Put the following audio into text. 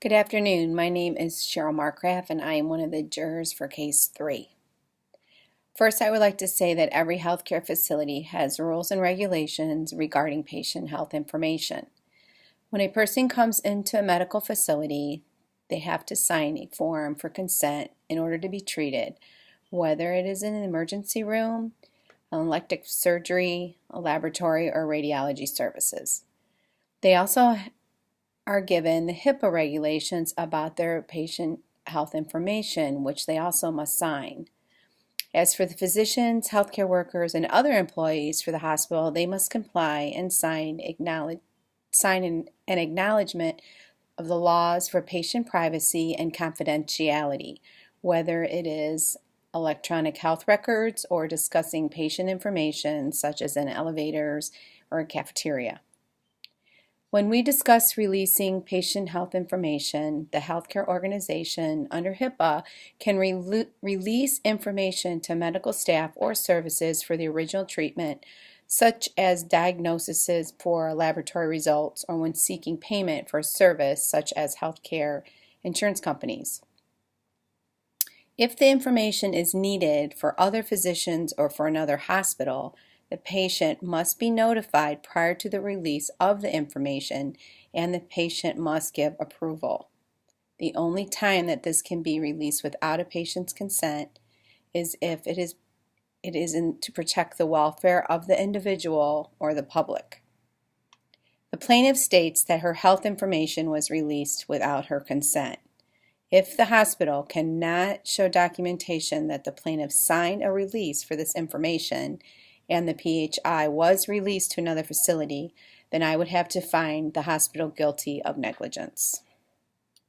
Good afternoon. My name is Cheryl Marcraft, and I am one of the jurors for Case 3. First, I would like to say that every healthcare facility has rules and regulations regarding patient health information. When a person comes into a medical facility, they have to sign a form for consent in order to be treated, whether it is in an emergency room, an elective surgery, a laboratory, or radiology services. They also are given the HIPAA regulations about their patient health information, which they also must sign. As for the physicians, healthcare workers, and other employees for the hospital, they must comply and sign an acknowledgement of the laws for patient privacy and confidentiality, whether it is electronic health records or discussing patient information such as in elevators or a cafeteria. When we discuss releasing patient health information, the healthcare organization under HIPAA can release information to medical staff or services for the original treatment, such as diagnoses for laboratory results or when seeking payment for a service such as healthcare insurance companies. If the information is needed for other physicians or for another hospital, the patient must be notified prior to the release of the information, and the patient must give approval. The only time that this can be released without a patient's consent is if it is to protect the welfare of the individual or the public. The plaintiff states that her health information was released without her consent. If the hospital cannot show documentation that the plaintiff signed a release for this information and the PHI was released to another facility, then I would have to find the hospital guilty of negligence.